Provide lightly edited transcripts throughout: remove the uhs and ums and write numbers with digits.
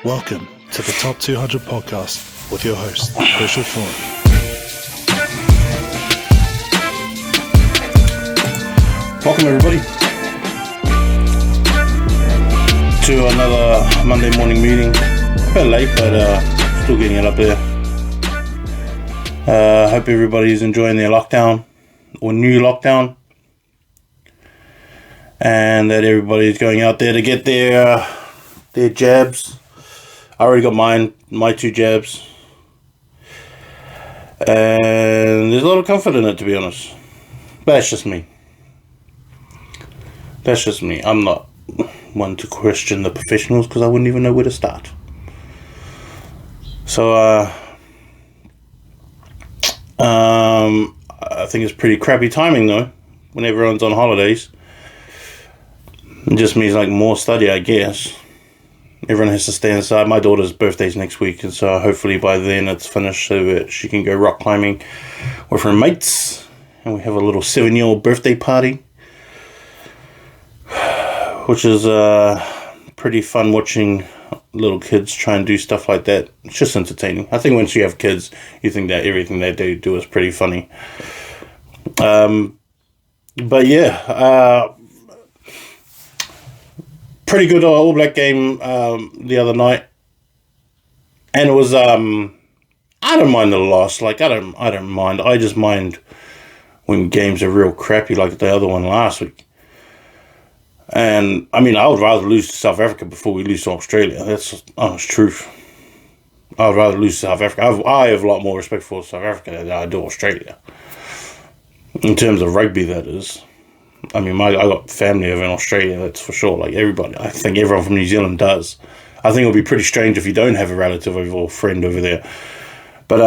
Welcome to the Top 200 Podcast with your host, Richard Ford. Welcome everybody to another Monday morning meeting. A bit late, but still getting it up there. Hope everybody's enjoying their lockdown or new lockdown, and that everybody's going out there to get their jabs. I already got my 2 jabs, and there's a lot of comfort in it, to be honest. But that's just me. I'm not one to question the professionals because I wouldn't even know where to start. So I think it's pretty crappy timing though when everyone's on holidays. It just means like more study, I guess. Everyone has to stay inside. My daughter's birthday's next week, and so hopefully by then it's finished so that she can go rock climbing with her mates, and we have a little 7-year-old birthday party, which is pretty fun watching little kids try and do stuff like that. It's just entertaining. I think once you have kids, you think that everything they do is pretty funny. But yeah, pretty good All Black game the other night, and it was I don't mind the loss. Like I don't mind. I just mind when games are real crappy, like the other one last week. And I mean, I would rather lose to South Africa before we lose to Australia. That's the honest truth. I would rather lose to South Africa. I have a lot more respect for South Africa than I do Australia. In terms of rugby, that is. I mean, I got family over in Australia, that's for sure. Like everybody, I think everyone from New Zealand does. I think it'll be pretty strange if you don't have a relative or friend over there. But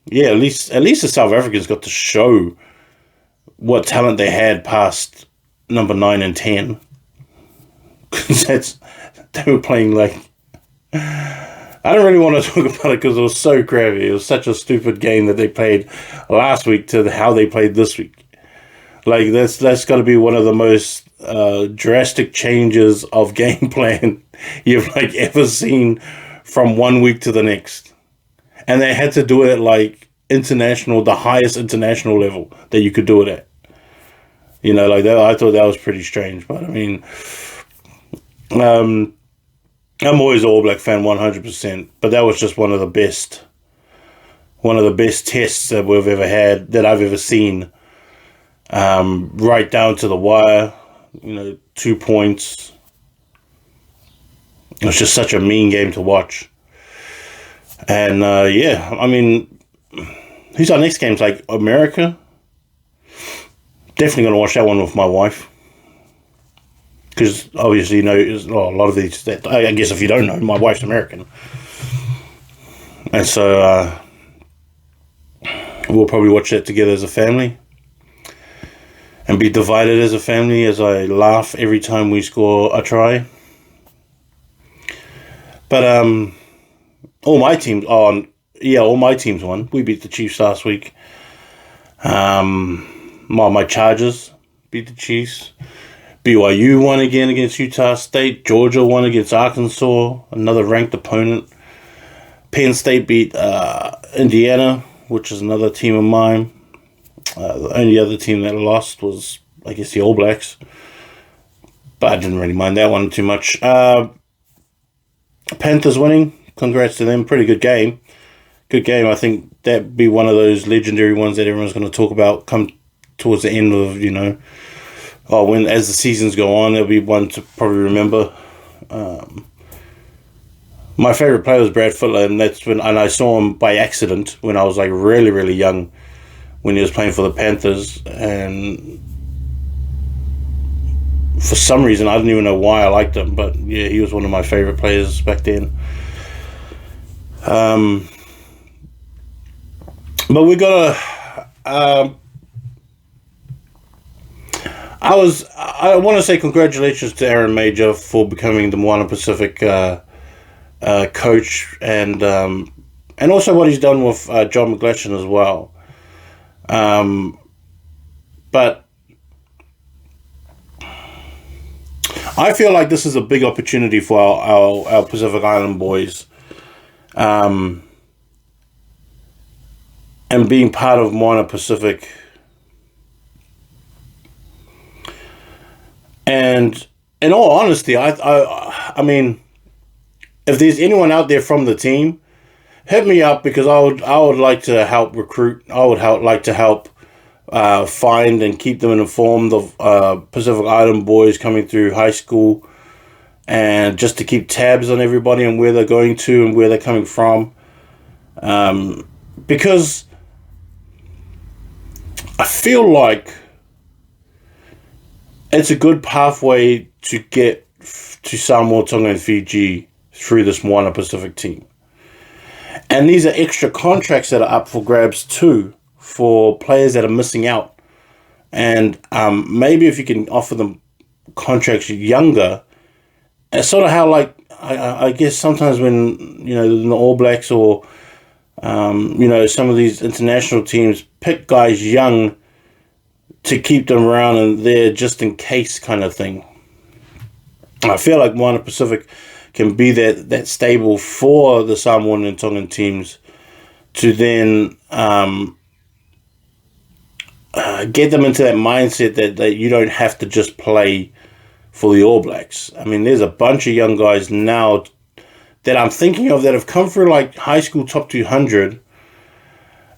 yeah, at least the South Africans got to show what talent they had past number 9 and 10. Because they were playing like. I don't really want to talk about it because it was so crappy. It was such a stupid game that they played last week to how they played this week. Like, that's got to be one of the most drastic changes of game plan you've, like, ever seen from one week to the next. And they had to do it at, like, the highest international level that you could do it at. You know, like, that. I thought that was pretty strange. But, I mean, I'm always an All Black fan, 100%. But that was just one of the best tests that we've ever had, that I've ever seen. Right down to the wire, 2 points. It was just such a mean game to watch. And, yeah, I mean, who's our next game? It's like America. Definitely going to watch that one with my wife. Because obviously, a lot of these, I guess if you don't know, my wife's American. And so, we'll probably watch that together as a family. And be divided as a family as I laugh every time we score a try. But all my teams won. We beat the Chiefs last week. My Chargers beat the Chiefs. BYU won again against Utah State. Georgia won against Arkansas, another ranked opponent. Penn State beat Indiana, which is another team of mine. The only other team that lost was, I guess, the All Blacks. But I didn't really mind that one too much. Panthers winning. Congrats to them. Pretty good game. Good game. I think that'd be one of those legendary ones that everyone's going to talk about come towards the end of, as the seasons go on. There'll be one to probably remember. My favorite player was Brad Fittler, and I saw him by accident when I was like really, really young, when he was playing for the Panthers, and for some reason, I didn't even know why I liked him, but yeah, he was one of my favorite players back then. But we got I want to say congratulations to Aaron Major for becoming the Moana Pacific coach, and also what he's done with John McGlashan as well. But I feel like this is a big opportunity for our Pacific Island boys. And being part of Moana Pacific. And in all honesty, I mean, if there's anyone out there from the team, hit me up, because I would like to help recruit. I would like to help find and keep them informed of Pacific Island boys coming through high school, and just to keep tabs on everybody and where they're going to and where they're coming from. Because I feel like it's a good pathway to get to Samoa, Tonga, and Fiji through this Moana Pacific team. And these are extra contracts that are up for grabs too, for players that are missing out. And maybe if you can offer them contracts younger, it's sort of how, like, I guess sometimes when, you know, the All Blacks or, you know, some of these international teams pick guys young to keep them around and there just in case kind of thing. I feel like Moana Pacific can be that stable for the Samoan and Tongan teams to then get them into that mindset that you don't have to just play for the All Blacks. I mean, there's a bunch of young guys now that I'm thinking of that have come through like high school top 200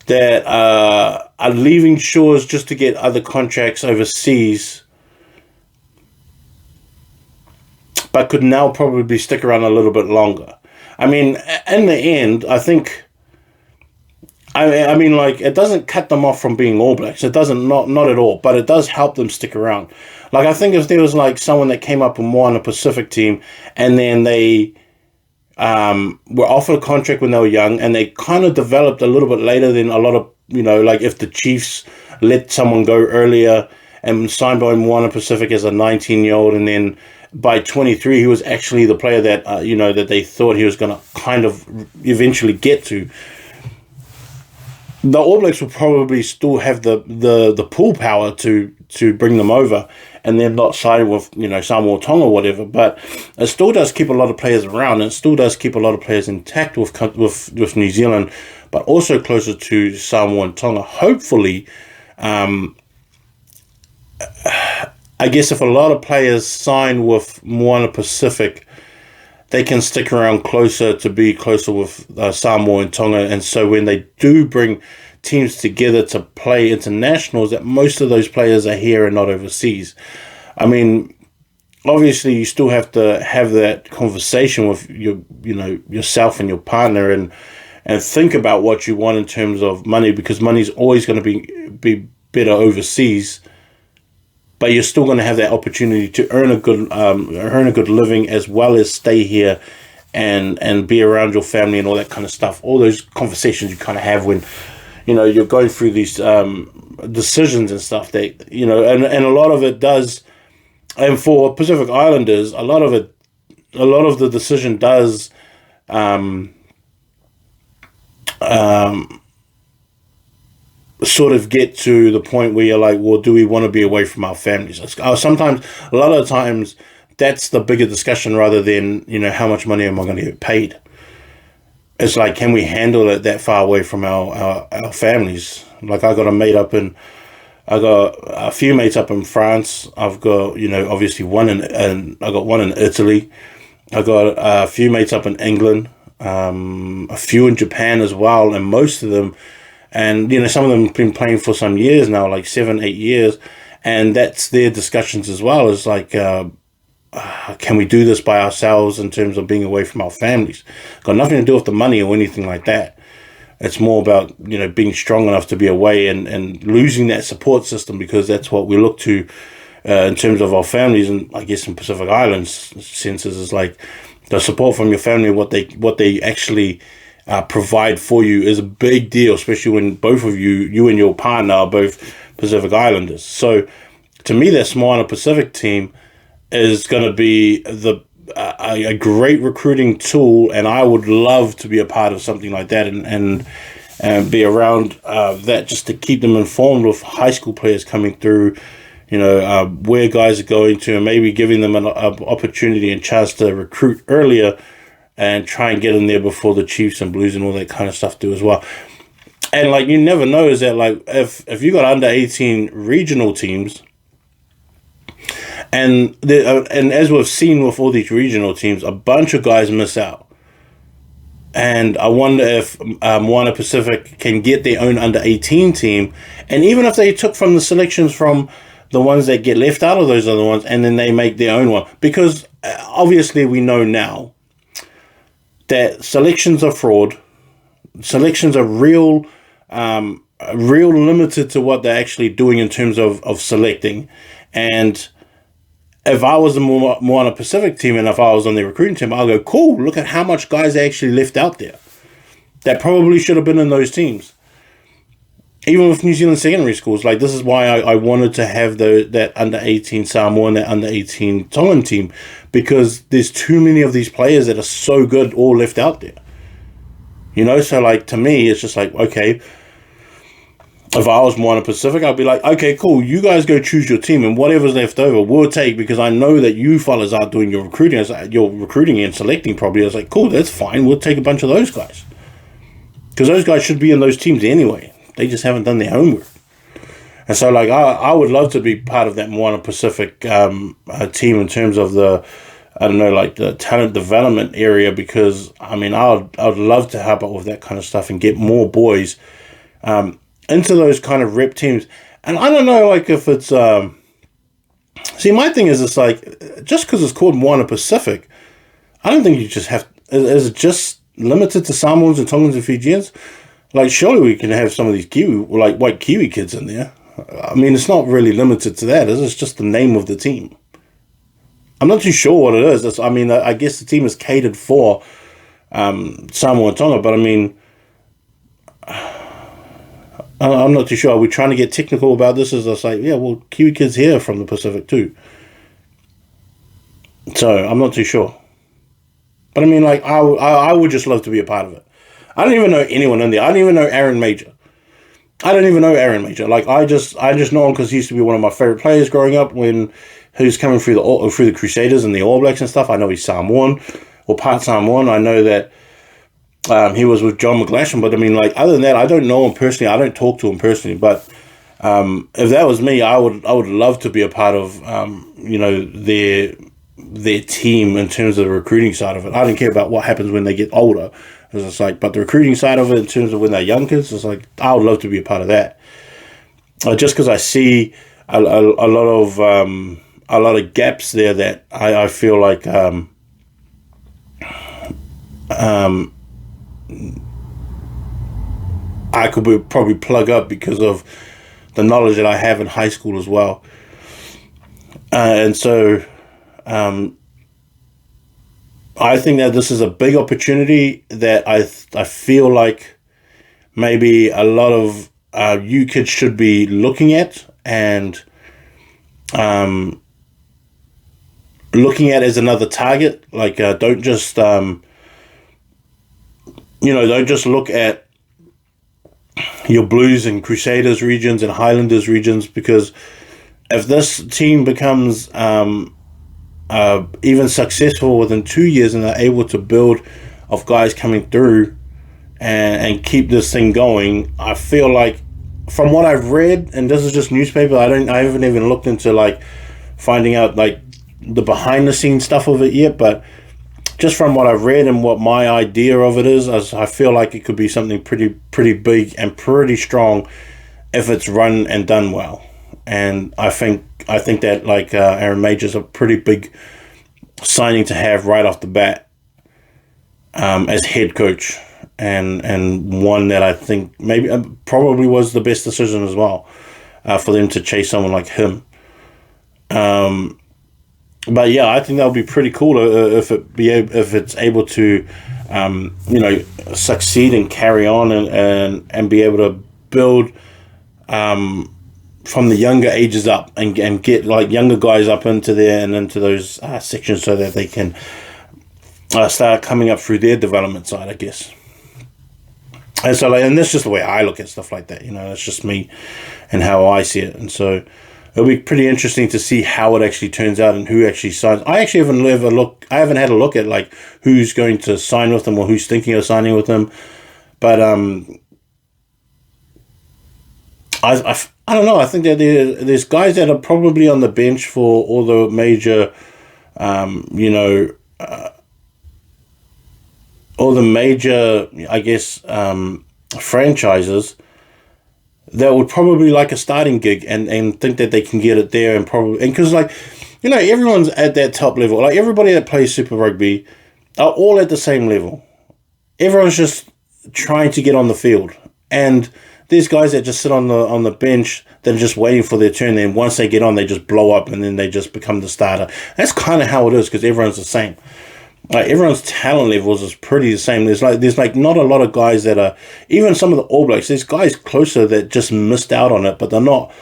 that are leaving shores just to get other contracts overseas, but could now probably stick around a little bit longer. I mean, in the end, I think, I mean, like, it doesn't cut them off from being All Blacks. It doesn't, not at all, but it does help them stick around. Like, I think if there was, like, someone that came up with Moana Pacific team, and then they were offered a contract when they were young, and they kind of developed a little bit later than a lot of, you know, like if the Chiefs let someone go earlier and signed by Moana Pacific as a 19-year-old, and then by 23 he was actually the player that, you know, that they thought he was going to kind of eventually get to. The All Blacks will probably still have the pull power to bring them over, and then not sign with, you know, Samoa, Tonga or whatever. But it still does keep a lot of players around, and it still does keep a lot of players intact with New Zealand, but also closer to Samoa and Tonga. Hopefully, I guess if a lot of players sign with Moana Pacific, they can stick around closer to be closer with Samoa and Tonga. And so when they do bring teams together to play internationals, that most of those players are here and not overseas. I mean, obviously you still have to have that conversation with yourself and your partner, and think about what you want in terms of money, because money's always going to be better overseas. But you're still going to have that opportunity to earn a good living, as well as stay here and be around your family and all that kind of stuff. All those conversations you kind of have when, you know, you're going through these decisions and stuff that, you know, and a lot of it does. And for Pacific Islanders, a lot of the decision does sort of get to the point where you're like, well, do we want to be away from our families? Sometimes, a lot of the times, that's the bigger discussion rather than, you know, how much money am I going to get paid? It's like, can we handle it that far away from our families? Like, I got a few mates up in France. I've got, you know, obviously I got one in Italy. I got a few mates up in England, a few in Japan as well, and most of them. And, you know, some of them have been playing for some years now, like 7-8 years. And that's their discussions as well. It's like, can we do this by ourselves in terms of being away from our families? Got nothing to do with the money or anything like that. It's more about, you know, being strong enough to be away and losing that support system, because that's what we look to in terms of our families. And I guess in Pacific Islands senses is like the support from your family, what they actually provide for you is a big deal, especially when both of you and your partner are both Pacific Islanders. So to me, that Moana Pacific team is going to be a great recruiting tool, and I would love to be a part of something like that and be around that, just to keep them informed with high school players coming through where guys are going to, and maybe giving them an opportunity and chance to recruit earlier and try and get in there before the Chiefs and Blues and all that kind of stuff do as well. And like, you never know, is that like if you got under 18 regional teams, and as we've seen with all these regional teams, a bunch of guys miss out. And I wonder if Moana Pacific can get their own under 18 team, and even if they took from the selections from the ones that get left out of those other ones, and then they make their own one, because obviously we know now that selections are fraud. Selections are real limited to what they're actually doing in terms of selecting. And if I was the Moana Pacific team and if I was on the recruiting team, I'll go, cool, look at how much guys they actually left out there that probably should have been in those teams. Even with New Zealand secondary schools, like, this is why I wanted to have that under 18 Samoa and that under 18 Tongan team, because there's too many of these players that are so good all left out there. So like, to me, it's just like, okay, if I was Moana Pacific, I'd be like, okay, cool, you guys go choose your team, and whatever's left over, we'll take, because I know that you fellas aren't doing your recruiting. You're recruiting and selecting probably. I was like, cool, that's fine, we'll take a bunch of those guys. Because those guys should be in those teams anyway. They just haven't done their homework. And so, like, I would love to be part of that Moana Pacific team in terms of the talent development area, because, I mean, I would love to help out with that kind of stuff and get more boys into those kind of rep teams. And I don't know, like, if it's... see, my thing is, it's like, just because it's called Moana Pacific, I don't think you just have... Is it just limited to Samoans and Tongans and Fijians? Like, surely we can have some of these white Kiwi kids in there. I mean, it's not really limited to that. It's just the name of the team. I'm not too sure what it is. I guess the team is catered for Samoa and Tonga, but I mean, I'm not too sure. Are we trying to get technical about this? Is it's like, yeah, well, Kiwi kids here from the Pacific too. So I'm not too sure. But I mean, like, I would just love to be a part of it. I don't even know anyone in there. I don't even know Aaron Major. Like, I just know him because he used to be one of my favorite players growing up when he was coming through the Crusaders and the All Blacks and stuff. I know he's Samoan, or part Samoan. I know that he was with John McGlashan, but I mean, like, other than that, I don't know him personally. I don't talk to him personally, but if that was me, I would love to be a part of their team in terms of the recruiting side of it. I don't care about what happens when they get older. It's like, but the recruiting side of it, in terms of when they're young kids, it's like, I would love to be a part of that. Just because I see a lot of gaps there that I feel like I could probably plug up because of the knowledge that I have in high school as well. And so I think that this is a big opportunity that I feel like maybe a lot of you kids should be looking at and looking at as another target. Like, don't just don't just look at your Blues and Crusaders regions and Highlanders regions, because if this team becomes even successful within 2 years and they're able to build of guys coming through and keep this thing going, I feel like, from what I've read, and this is just newspaper, I haven't even looked into like finding out like the behind the scenes stuff of it yet, but just from what I've read and what my idea of it is, I feel like it could be something pretty big and pretty strong if it's run and done well. And I think that, like, Aaron Major's a pretty big signing to have right off the bat as head coach, and one that I think maybe probably was the best decision as well for them to chase someone like him. But yeah, I think that would be pretty cool if it's able to succeed and carry on and be able to build from the younger ages up and get like younger guys up into there and into those sections so that they can start coming up through their development side, I guess. And so, and that's just the way I look at stuff like that. It's just me and how I see it. And so, it'll be pretty interesting to see how it actually turns out and who actually signs. I actually I haven't had a look at like who's going to sign with them or who's thinking of signing with them. But I don't know. I think that there's guys that are probably on the bench for all the major, all the major, I guess, franchises that would probably like a starting gig and think that they can get it there and because like, everyone's at that top level. Like everybody that plays Super Rugby are all at the same level. Everyone's just trying to get on the field, and there's guys that just sit on the bench that are just waiting for their turn. Then once they get on, they just blow up, and then they just become the starter. That's kind of how it is because everyone's the same. Like everyone's talent levels is pretty the same. There's not a lot of guys that are, even some of the All Blacks. There's guys closer that just missed out on it, but they're not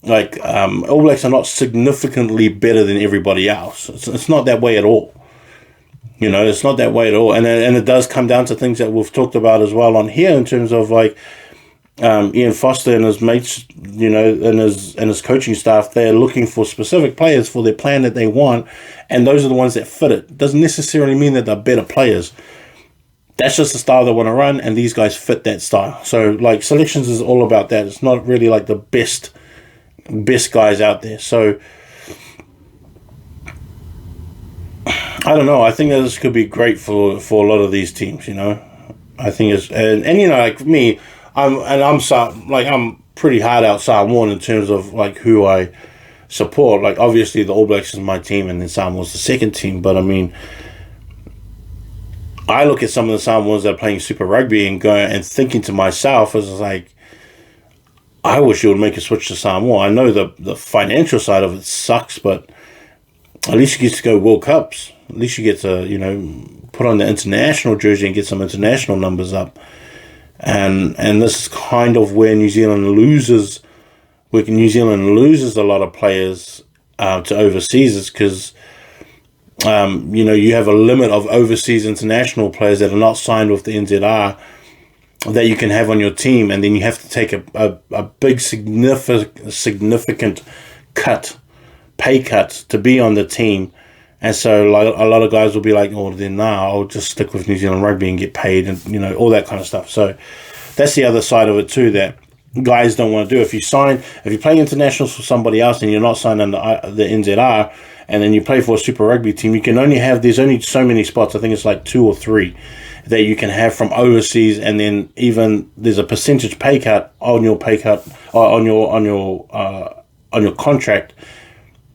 like All Blacks are not significantly better than everybody else. It's not that way at all. It's not that way at all, and it does come down to things that we've talked about as well on here in terms of like Ian Foster and his mates, and his coaching staff. They're looking for specific players for their plan that they want, and those are the ones that fit it. Doesn't necessarily mean that they're better players. That's just the style they want to run, and these guys fit that style. So like selections is all about that. It's not really like the best guys out there. So I don't know. I think that this could be great for a lot of these teams. I think it's and like me, I'm pretty hard out Samoan in terms of like who I support. Like obviously the All Blacks is my team, and then Samoa's the second team. But I mean, I look at some of the Samoans that are playing Super Rugby and going and thinking to myself as like, I wish you would make a switch to Samoa. I know the financial side of it sucks, but at least you get to go World Cups. At least you get to, put on the international jersey and get some international numbers up. And this is kind of where New Zealand loses a lot of players to overseas, is because, you have a limit of overseas international players that are not signed with the NZR that you can have on your team, and then you have to take a big significant pay cut to be on the team. And so like a lot of guys will be like, oh, then I'll just stick with New Zealand Rugby and get paid, and all that kind of stuff. So that's the other side of it too, that guys don't want to do. If you play internationals for somebody else and you're not signed under the NZR, and then you play for a Super Rugby team, there's only so many spots. I think it's like 2 or 3 that you can have from overseas, and then even there's a percentage pay cut on your on your contract.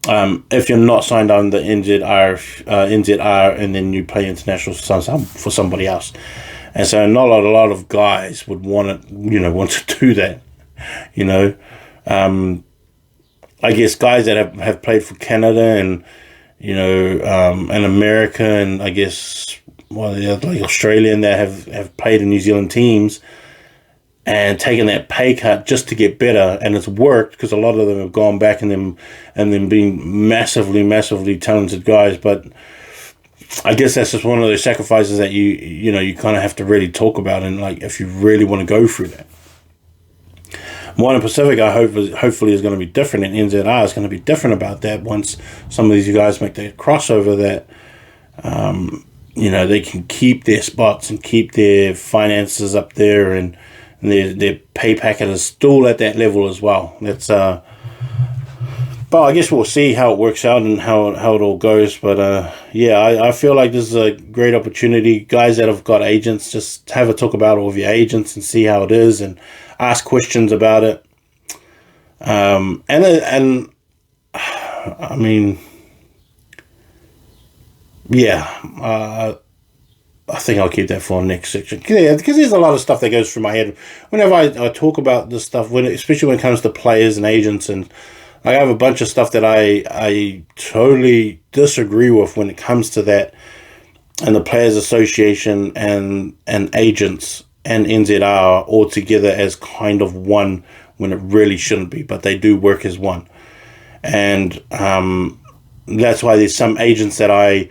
If you're not signed on the NZR, and then you play international for somebody else, and so not a lot of guys would want to do that. I guess guys that have played for Canada and and America, and I guess like Australian that have played in New Zealand teams and taken that pay cut just to get better, and it's worked because a lot of them have gone back and then being massively talented guys. But I guess that's just one of those sacrifices that you kind of have to really talk about, and like if you really want to go through that. Moana Pasifika hopefully is going to be different, and NZR is going to be different about that once some of these guys make that crossover, that they can keep their spots and keep their finances up there, and their pay packet is still at that level as well. That's but I guess we'll see how it works out and how it all goes. But I feel like this is a great opportunity. Guys that have got agents, just have a talk about it with your agents and see how it is, and ask questions about it. And I mean, I think I'll keep that for the next section. Yeah, because there's a lot of stuff that goes through my head whenever I talk about this stuff, especially when it comes to players and agents, and I have a bunch of stuff that I totally disagree with when it comes to that, and the Players Association and agents and NZR all together as kind of one when it really shouldn't be, but they do work as one. And that's why there's some agents that I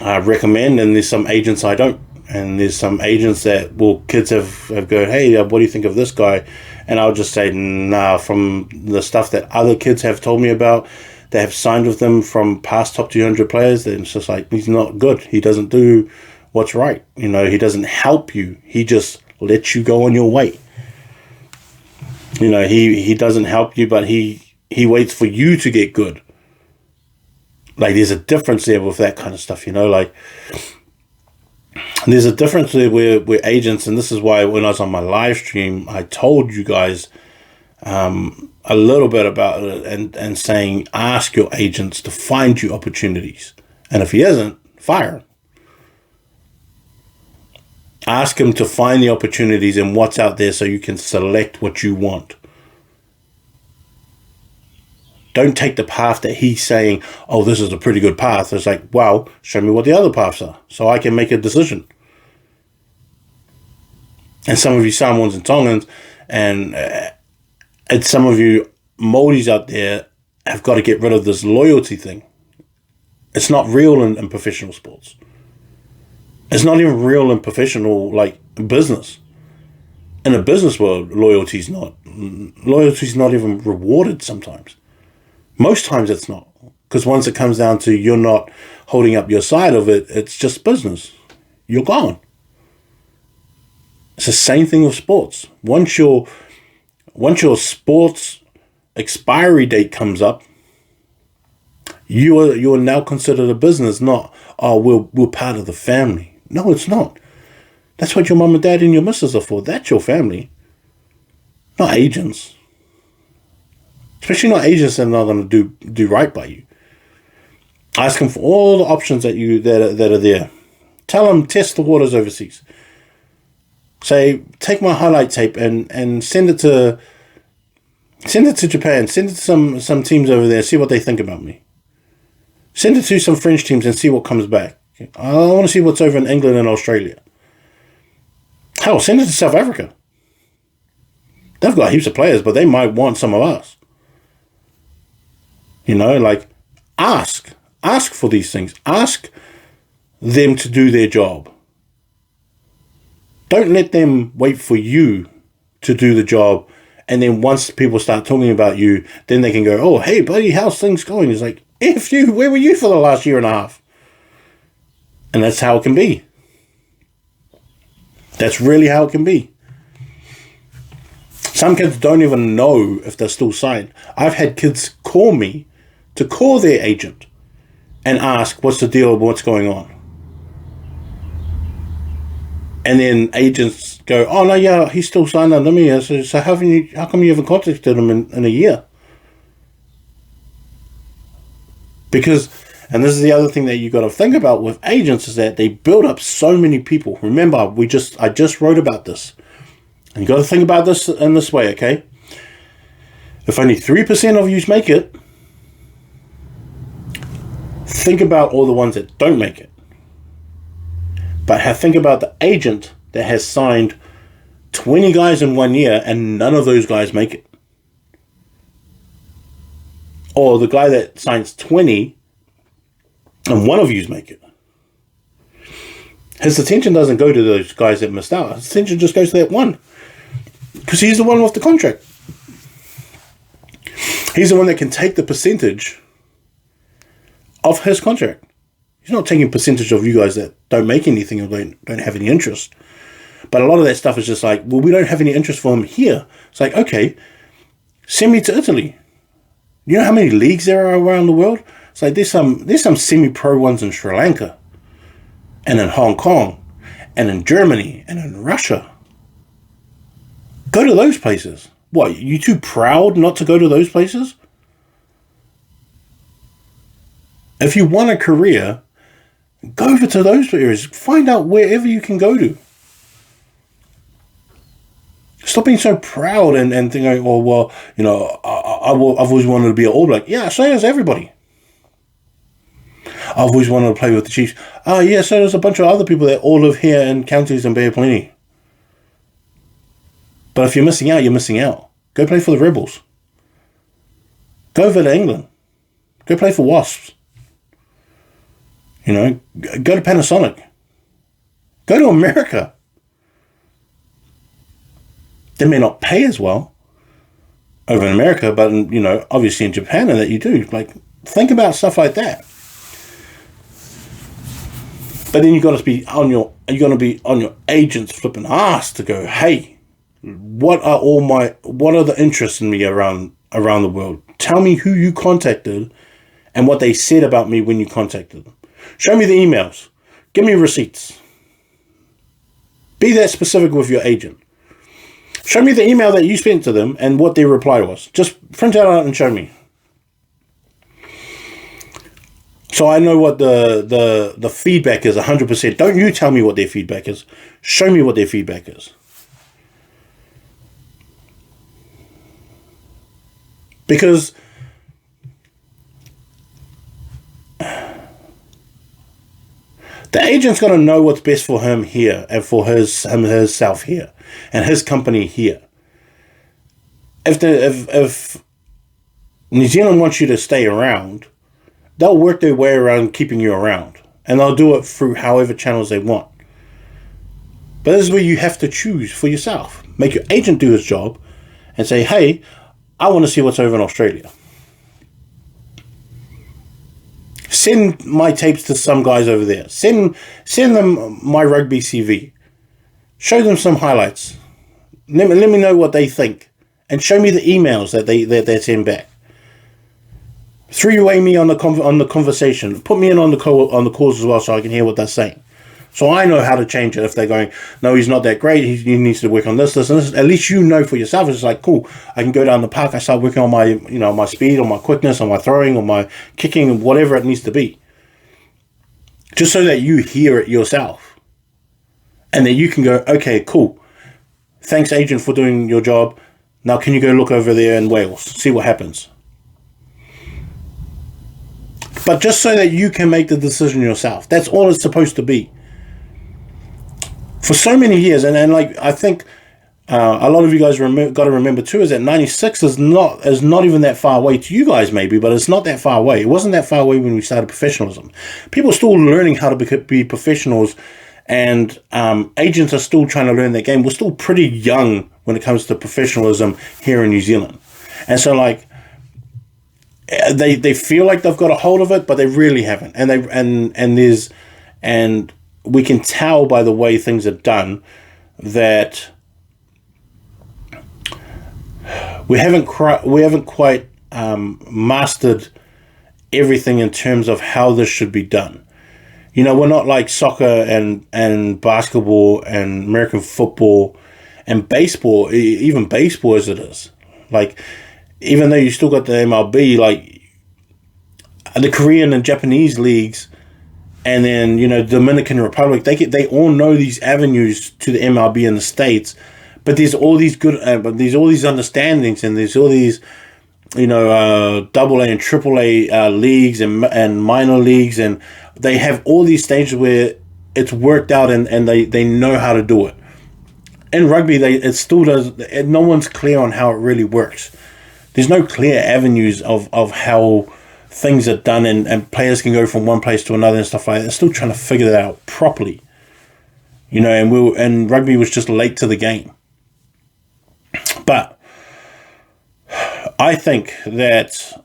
recommend, and there's some agents I don't And there's some agents that, kids have go, hey, what do you think of this guy? And I'll just say, nah, from the stuff that other kids have told me about, they have signed with them from past top 200 players, then it's just like, he's not good. He doesn't do what's right. You know, he doesn't help you. He just lets you go on your way. You know, he doesn't help you, but he waits for you to get good. Like, there's a difference there with that kind of stuff, you know, like, there's a difference there where agents, and this is why when I was on my live stream, I told you guys a little bit about it and saying, ask your agents to find you opportunities. And if he isn't, fire him. Ask him to find the opportunities and what's out there so you can select what you want. Don't take the path that he's saying, oh, this is a pretty good path. It's like, well, show me what the other paths are so I can make a decision. And some of you Samoans and Tongans and some of you Māoris out there have got to get rid of this loyalty thing. It's not real in professional sports. It's not even real in professional, like, business. In a business world, loyalty's not even rewarded sometimes. Most times it's not. Because once it comes down to you're not holding up your side of it, it's just business. You're gone. It's the same thing with sports. Once your sports expiry date comes up, you are now considered a business, not, oh, we're part of the family. No, it's not. That's what your mum and dad and your missus are for. That's your family. Not agents. Especially not agents that are not going to do right by you. Ask them for all the options that are there. Tell them, test the waters overseas. Say, take my highlight tape and send it to Japan. Send it to some teams over there. See what they think about me. Send it to some French teams and see what comes back. I want to see what's over in England and Australia. Hell, send it to South Africa. They've got heaps of players, but they might want some of us. You know, like, ask for these things. Ask them to do their job. Don't let them wait for you to do the job. And then once people start talking about you, then they can go, oh, hey, buddy, how's things going? It's like, where were you for the last year and a half? And that's how it can be. That's really how it can be. Some kids don't even know if they're still signed. I've had kids call me to call their agent and ask, what's the deal, what's going on? And then agents go, oh, no, yeah, he's still signed under me. So how come you haven't contacted him in a year? Because, and this is the other thing that you got to think about with agents, is that they build up so many people. Remember, I just wrote about this. And you got to think about this in this way, okay? If only 3% of you make it, think about all the ones that don't make it. But think about the agent that has signed 20 guys in 1 year and none of those guys make it. Or the guy that signs 20 and one of yous make it. His attention doesn't go to those guys that missed out. His attention just goes to that one. Because he's the one with the contract. He's the one that can take the percentage of his contract. He's not taking a percentage of you guys that don't make anything or don't have any interest. But a lot of that stuff is just like, well, we don't have any interest for him here. It's like, okay, send me to Italy. You know how many leagues there are around the world? It's like there's some semi-pro ones in Sri Lanka and in Hong Kong and in Germany and in Russia. Go to those places. What, you too proud not to go to those places? If you want a career, go over to those areas. Find out wherever you can go to. Stop being so proud and thinking, oh, well, you know, I've always wanted to be an All Black. Yeah, so does everybody. I've always wanted to play with the Chiefs. Oh, yeah, so there's a bunch of other people that all live here in counties and Bay Plenty. But if you're missing out, you're missing out. Go play for the Rebels. Go over to England. Go play for Wasps. You know, go to Panasonic. Go to America. They may not pay as well over in America, but obviously in Japan and that you do. Like, think about stuff like that. But then you got to be on your agent's flipping ass to go, hey, what are the interests in me around the world? Tell me who you contacted and what they said about me when you contacted them. Show me the emails. Give me receipts. Be that specific with your agent. Show me the email that you sent to them and what their reply was. Just print it out and show me. So I know what the feedback is 100%. Don't you tell me what their feedback is. Show me what their feedback is. Because the agent's going to know what's best for him here and for himself here and his company here. If New Zealand wants you to stay around, they'll work their way around keeping you around. And they'll do it through however channels they want. But this is where you have to choose for yourself. Make your agent do his job and say, hey, I want to see what's over in Australia. Send my tapes to some guys over there. Send them my rugby CV. Show them some highlights. Let me know what they think. And show me the emails that they send back. Three-way me on the conversation. Put me in on the calls as well so I can hear what they're saying. So I know how to change it if they're going, no, he's not that great. He needs to work on this, and this. At least you know for yourself. It's like, cool, I can go down the park. I start working on my, my speed, on my quickness, on my throwing, on my kicking, whatever it needs to be. Just so that you hear it yourself. And then you can go, okay, cool. Thanks, agent, for doing your job. Now can you go look over there in Wales? See what happens. But just so that you can make the decision yourself. That's all it's supposed to be. For so many years, and like I think a lot of you guys got to remember too, is that 96 is not even that far away to you guys maybe, but it's not that far away. It wasn't that far away when we started professionalism. People are still learning how to be professionals, and agents are still trying to learn that game. We're still pretty young when it comes to professionalism here in New Zealand, and so like they feel like they've got a hold of it, but they really haven't, and we can tell by the way things are done that we haven't quite mastered everything in terms of how this should be done. We're not like soccer and basketball and American football and baseball, even baseball as it is. Like, even though you still got the MLB, like the Korean and Japanese leagues, and then, Dominican Republic, they all know these avenues to the MLB in the States, but there's all these there's all these understandings, and there's all these, double A and triple A leagues and minor leagues, and they have all these stages where it's worked out and they know how to do it. In rugby, it still does. No one's clear on how it really works. There's no clear avenues of how things are done, and players can go from one place to another and stuff like that. They're still trying to figure that out properly. And rugby was just late to the game. But I think that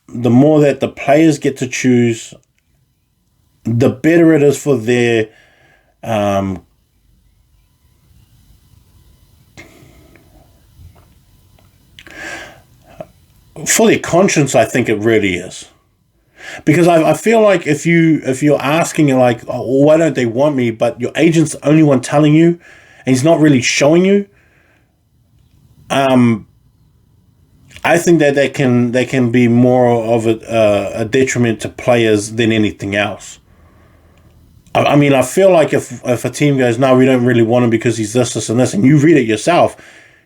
the more that the players get to choose, the better it is for their conscience. I think it really is. Because I feel like if you're asking, you're like, oh, why don't they want me? But your agent's the only one telling you, and he's not really showing you. I think that they can be more of a detriment to players than anything else. I mean, I feel like if a team goes, no, we don't really want him because he's this, and this, and you read it yourself,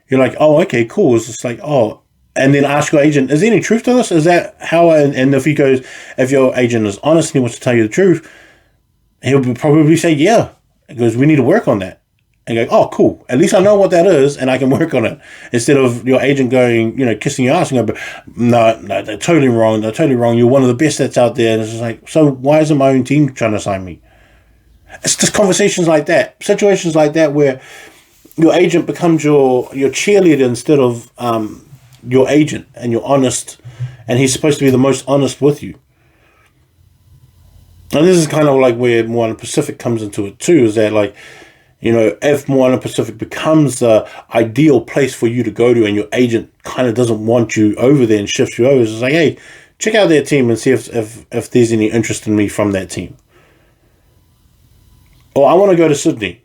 you're like, oh, okay, cool. It's just like, oh. And then ask your agent, is there any truth to this? Is that how? And if your agent is honest and he wants to tell you the truth, he'll probably say, yeah. He goes, we need to work on that. And go, oh, cool. At least I know what that is and I can work on it. Instead of your agent going, kissing your ass and go, no, they're totally wrong. They're totally wrong. You're one of the best that's out there. And it's just like, so why isn't my own team trying to sign me? It's just conversations like that, situations like that where your agent becomes your cheerleader instead of your agent, and you're honest, and he's supposed to be the most honest with you. And this is kind of like where Moana Pacific comes into it too, is that like, you know, if Moana Pacific becomes the ideal place for you to go to and your agent kind of doesn't want you over there and shifts you over, it's like, hey, check out their team and see if there's any interest in me from that team. Or I want to go to Sydney.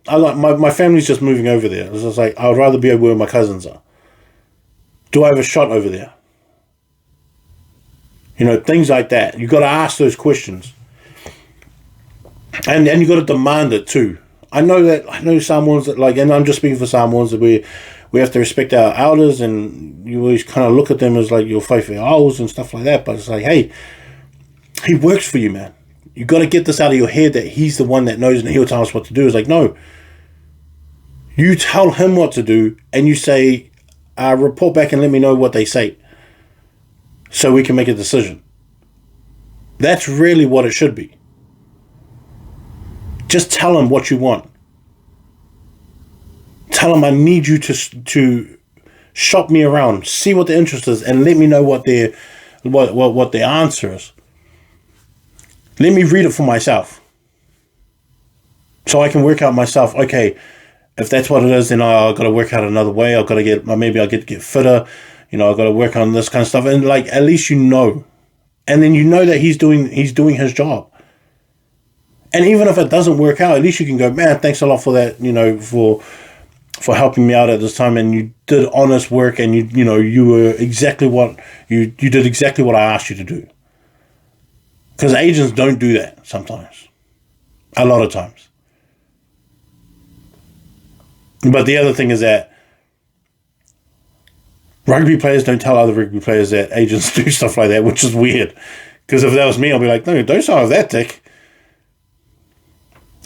I like my family's just moving over there. It's just like, I would rather be over where my cousins are. Do I have a shot over there? You know, things like that. You got to ask those questions. And you got to demand it too. I know Samoans that like, and I'm just speaking for Samoans, that we have to respect our elders, and you always kind of look at them as like your whaiwhai owls and stuff like that. But it's like, hey, he works for you, man. You got to get this out of your head that he's the one that knows and he'll tell us what to do. It's like, no, you tell him what to do, and you say, report back and let me know what they say, so we can make a decision. That's really what it should be. Just tell him what you want. Tell him, I need you to shop me around, see what the interest is, and let me know what their answer is. Let me read it for myself, so I can work out myself. Okay, if that's what it is, then I've got to work out another way. I've got to get fitter. You know, I've got to work on this kind of stuff, and like at least you know, and then you know that he's doing his job. And even if it doesn't work out, at least you can go, man, thanks a lot for that, you know, for helping me out at this time, and you did honest work, and you were exactly what you did exactly what I asked you to do. Because agents don't do that sometimes, a lot of times. But the other thing is that rugby players don't tell other rugby players that agents do stuff like that, which is weird. Because if that was me, I'll be like, no, don't start with that dick.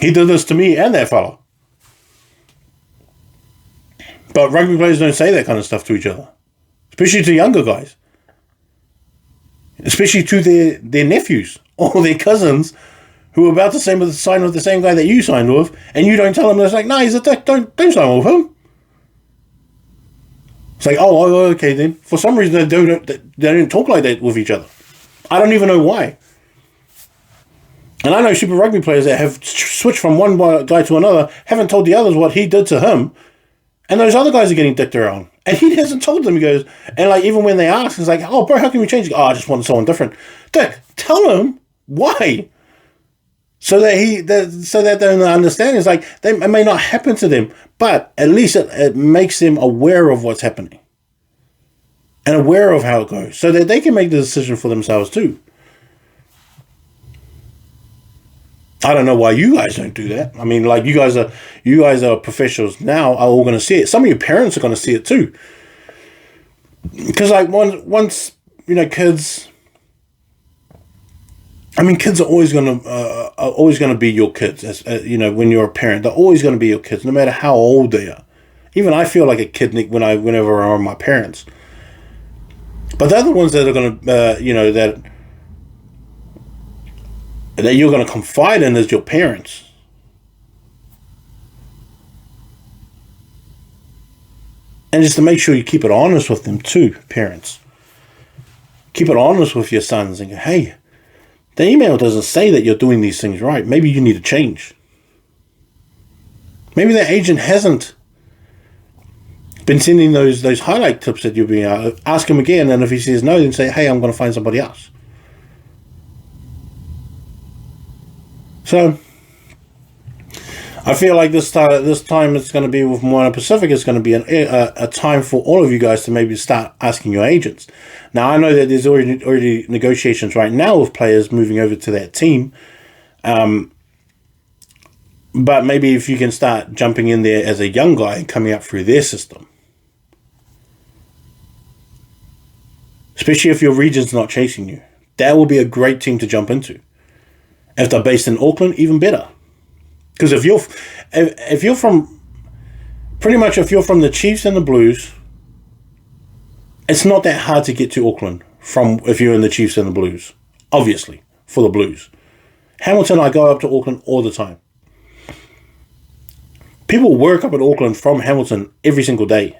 He did this to me and that fella. But rugby players don't say that kind of stuff to each other. Especially to younger guys. Especially to their nephews or their cousins who are about to sign with the same guy that you signed with, and you don't tell them. It's like, no, he's a dick. Don't sign with him. It's like, oh, okay then. For some reason, they don't talk like that with each other. I don't even know why. And I know Super Rugby players that have switched from one guy to another, haven't told the others what he did to him, and those other guys are getting dicked around. And he hasn't told them. He goes, and like even when they ask, it's like, oh, bro, how can we change? Oh, I just want someone different. Dick, tell him why. So that they understand. It's like, it may not happen to them, but at least it makes them aware of what's happening. And aware of how it goes. So that they can make the decision for themselves too. I don't know why you guys don't do that. I mean, like you guys are professionals now, are all going to see it. Some of your parents are going to see it too. Because like once you know, kids are always going to be your kids. As you know, when you're a parent, they're always going to be your kids, no matter how old they are. Even I feel like a kid whenever I'm with my parents. But they're the ones that are going to, that you're going to confide in as your parents. And just to make sure you keep it honest with them too, parents. Keep it honest with your sons and go, hey, the email doesn't say that you're doing these things right. Maybe you need to change. Maybe that agent hasn't been sending those highlight tips that you've been ask him again, and if he says no, then say, hey, I'm going to find somebody else. So I feel like this time it's going to be with Moana Pacific. It's going to be a time for all of you guys to maybe start asking your agents. Now I know that there's already negotiations right now with players moving over to that team, but maybe if you can start jumping in there as a young guy and coming up through their system, especially if your region's not chasing you, that will be a great team to jump into. If they're based in Auckland, even better. Because if you're from the Chiefs and the Blues, it's not that hard to get to Auckland if you're in the Chiefs and the Blues. Obviously, for the Blues, Hamilton, I go up to Auckland all the time. People work up in Auckland from Hamilton every single day.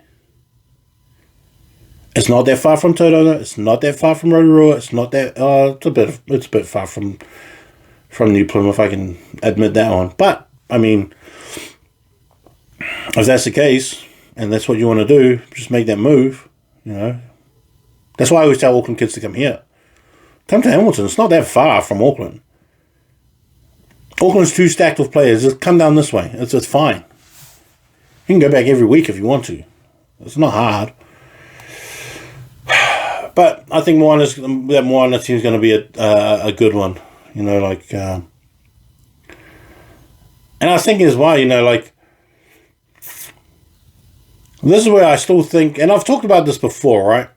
It's not that far from Tauranga. It's not that far from Rotorua. It's not that. It's a bit far from New Plymouth. I can admit that one. But I mean, if that's the case and that's what you want to do, just make that move. You know, that's why I always tell Auckland kids to come here. Come to Hamilton. It's not that far from Auckland. Auckland's too stacked with players. Just come down this way. It's fine. You can go back every week if you want to. It's not hard. But I think that Moana team is going to be a good one. You know, like... and I was thinking as well, you know, like... This is where I still think... And I've talked about this before, right?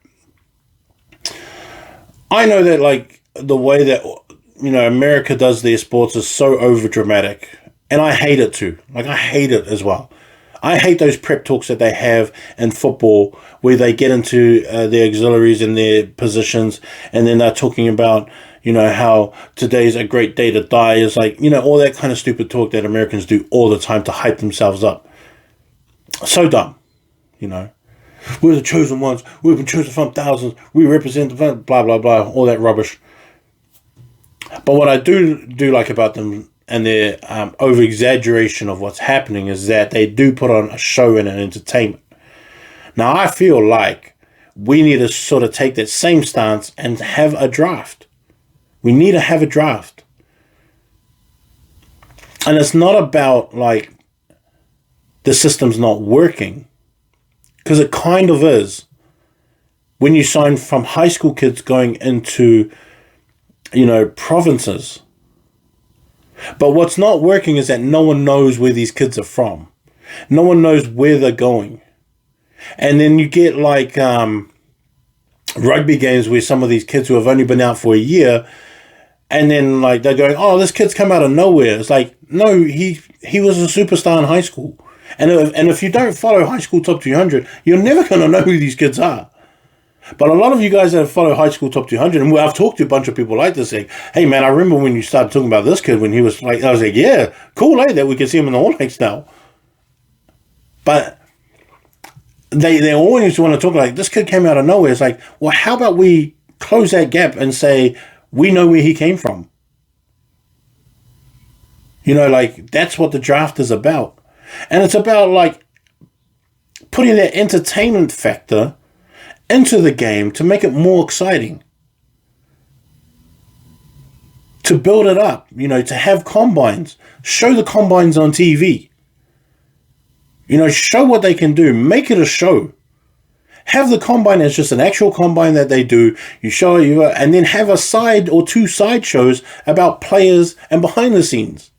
I know that, like, the way that, you know, America does their sports is so overdramatic. And I hate it too. Like, I hate it as well. I hate those prep talks that they have in football where they get into their auxiliaries and their positions and then they're talking about, you know, how today's a great day to die. Is like, you know, all that kind of stupid talk that Americans do all the time to hype themselves up. So dumb, you know. We're the chosen ones. We've been chosen from thousands. We represent the blah, blah, blah, all that rubbish. But what I do like about them and their over-exaggeration of what's happening is that they do put on a show and an entertainment. Now, I feel like we need to sort of take that same stance and have a draft. We need to have a draft. And it's not about, like, the system's not working. Because it kind of is. When you sign from high school kids going into, you know, provinces. But what's not working is that no one knows where these kids are from. No one knows where they're going. And then you get like rugby games where some of these kids who have only been out for a year, and then like they're going, oh, this kid's come out of nowhere. It's like, no, he was a superstar in high school. And if you don't follow High School Top 200, you're never going to know who these kids are. But a lot of you guys that follow High School Top 200, and I've talked to a bunch of people like this saying, hey man, I remember when you started talking about this kid when he was like, I was like, yeah, cool, that we can see him in the All Blacks now. But they always want to talk like, this kid came out of nowhere. It's like, well, how about we close that gap and say, we know where he came from. You know, like, that's what the draft is about. And it's about, like, putting that entertainment factor into the game to make it more exciting. To build it up, you know, to have combines. Show the combines on TV. You know, show what they can do. Make it a show. Have the combine as just an actual combine that they do. You show it, and then have a side or two side shows about players and behind the scenes.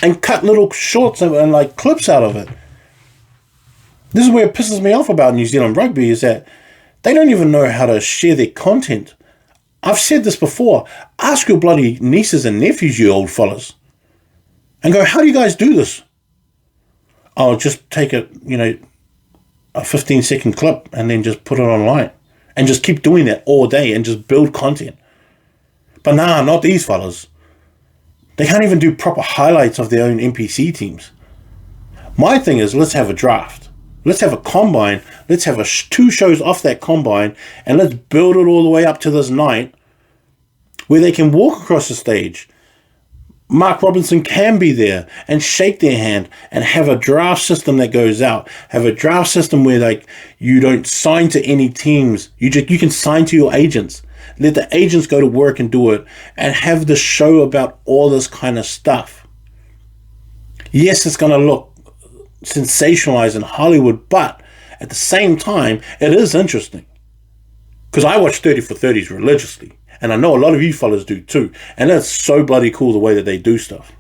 And cut little shorts and like clips out of it. This is where it pisses me off about New Zealand rugby is that they don't even know how to share their content. I've said this before. Ask your bloody nieces and nephews, you old fellas. And go, how do you guys do this? Oh, just take a 15-second clip and then just put it online. And just keep doing that all day and just build content. But nah, not these fellas. They can't even do proper highlights of their own NPC teams. My thing is, let's have a draft. Let's have a combine. Let's have two shows off that combine. And let's build it all the way up to this night where they can walk across the stage. Mark Robinson can be there and shake their hand and have a draft system that goes out. Have a draft system where like you don't sign to any teams. You can sign to your agents. Let the agents go to work and do it and have the show about all this kind of stuff. Yes, it's going to look sensationalized in Hollywood, but at the same time, it is interesting. Because I watch 30 for 30s religiously. And I know a lot of you fellas do too. And that's so bloody cool the way that they do stuff.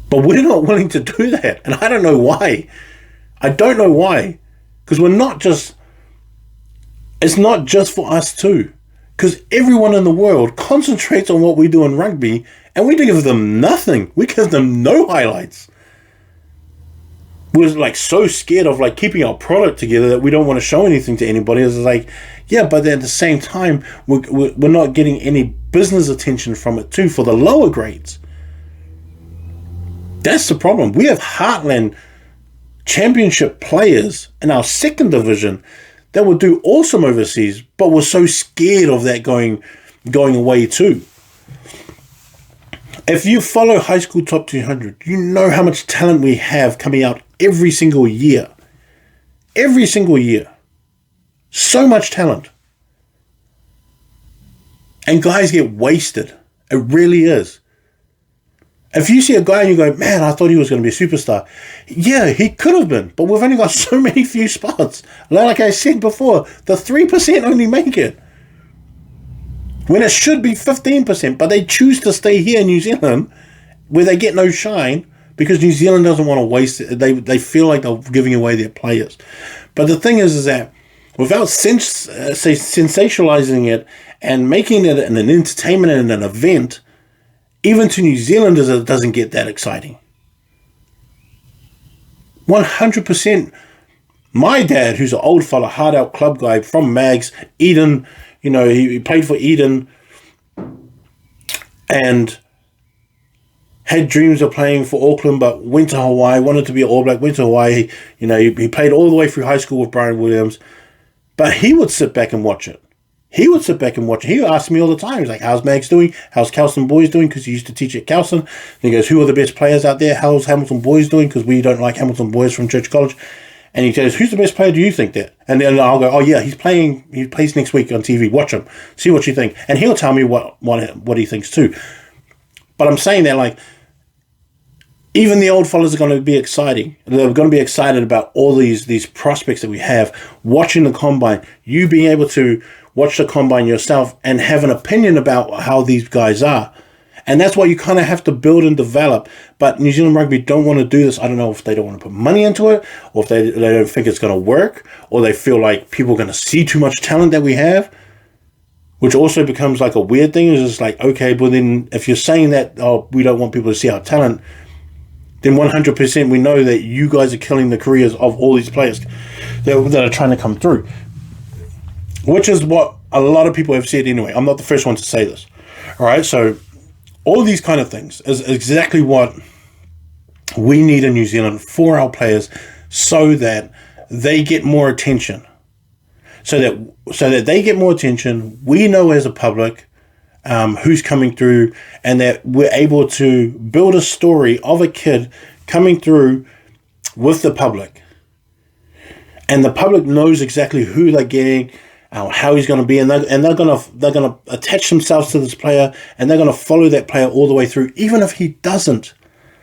But we're not willing to do that. And I don't know why. I don't know why. Because it's not just for us too. Because everyone in the world concentrates on what we do in rugby and we give them nothing. We give them no highlights. We're like so scared of like keeping our product together that we don't want to show anything to anybody. It's like, Yeah, but at the same time, we're not getting any business attention from it too for the lower grades. That's the problem. We have Heartland Championship players in our second division that would do awesome overseas, but we're so scared of that going away too. If you follow High School Top 200, you know how much talent we have coming out every single year. Every single year. So much talent. And guys get wasted. It really is. If you see a guy and you go, man, I thought he was going to be a superstar. Yeah, he could have been, but we've only got so many few spots. Like I said before, the 3% only make it. When it should be 15%, but they choose to stay here in New Zealand where they get no shine because New Zealand doesn't want to waste it. They feel like they're giving away their players. But the thing is that without sensationalizing it and making it an entertainment and an event, even to New Zealanders, it doesn't get that exciting. 100%. My dad, who's an old fella, hard out club guy from Mags, Eden, he played for Eden and had dreams of playing for Auckland, but went to Hawaii, wanted to be an All Black, went to Hawaii. He played all the way through high school with Brian Williams, but he would sit back and watch it. He would ask me all the time. He's like, how's Mags doing? How's Kelson Boys doing? Because he used to teach at Kelson. And he goes, who are the best players out there? How's Hamilton Boys doing? Because we don't like Hamilton Boys from Church College. And he says, who's the best player do you think that? And then I'll go, oh yeah, he plays next week on TV. Watch him. See what you think. And he'll tell me what he thinks too. But I'm saying that, like, even the old fellas are going to be exciting. They're going to be excited about all these prospects that we have. Watching the combine, you being able to watch the combine yourself and have an opinion about how these guys are. And that's why you kind of have to build and develop. But New Zealand Rugby don't want to do this. I don't know if they don't want to put money into it, or if they don't think it's going to work, or they feel like people are going to see too much talent that we have, which also becomes like a weird thing. It's just like, okay, but then if you're saying that, oh, we don't want people to see our talent, then 100% we know that you guys are killing the careers of all these players that are trying to come through. Which is what a lot of people have said anyway. I'm not the first one to say this. All right, so all these kind of things is exactly what we need in New Zealand for our players, so that they get more attention. So that they get more attention, we know as a public who's coming through, and that we're able to build a story of a kid coming through with the public. And the public knows exactly who they're getting, how he's going to be, and they're going to attach themselves to this player, and they're going to follow that player all the way through, even if he doesn't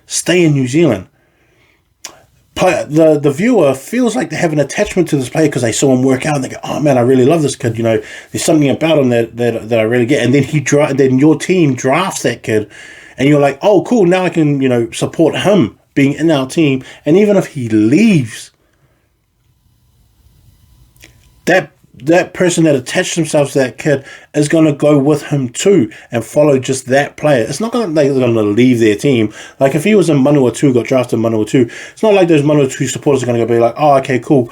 stay in New Zealand. The viewer feels like they have an attachment to this player because they saw him work out, and they go, "Oh man, I really love this kid. There's something about him that I really get." And then then your team drafts that kid, and you're like, "Oh, cool. Now I can support him being in our team." And even if he leaves, that person that attached themselves to that kid is going to go with him too and follow just that player. It's not going to leave their team. Like if he was in Manawatu, got drafted in Manawatu, it's not like those Manawatu supporters are going to be like, oh, okay, cool.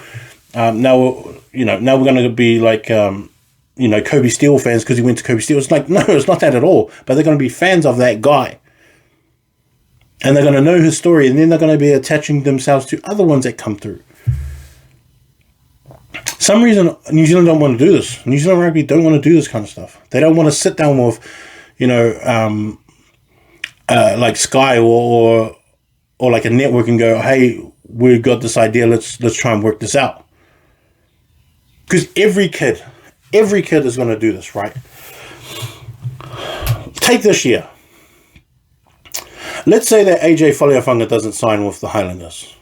Now we're going to be like, Kobe Steele fans because he went to Kobe Steele. It's like, no, it's not that at all. But they're going to be fans of that guy. And they're going to know his story, and then they're going to be attaching themselves to other ones that come through. Some reason New Zealand don't want to do this. New Zealand Rugby don't want to do this kind of stuff. They don't want to sit down with, like Sky or like a network and go, hey, we've got this idea. Let's try and work this out. Because every kid is going to do this, right? Take this year. Let's say that AJ Faleafanga doesn't sign with the Highlanders.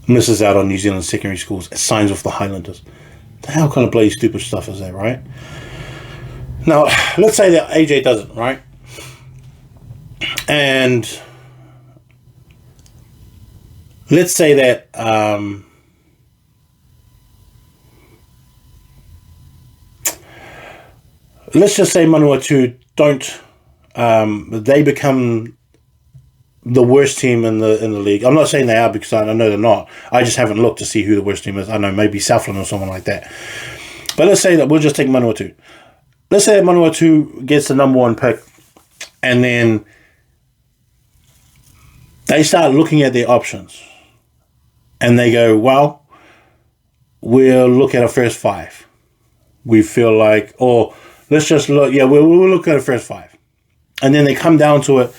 Misses out on New Zealand secondary schools, signs with the Highlanders. The hell kind of bloody stupid stuff is that, right? Now, let's say that AJ doesn't, right? And let's say that let's just say Manawatu don't they become the worst team in the league. I'm not saying they are because I know they're not. I just haven't looked to see who the worst team is. I know maybe Southland or someone like that. But let's say that we'll just take Manawatu. Let's say that Manawatu gets the number 1 pick, and then they start looking at their options. And they go, well, we'll look at our first 5. We feel like, or let's just look, we'll look at our first 5. And then they come down to it,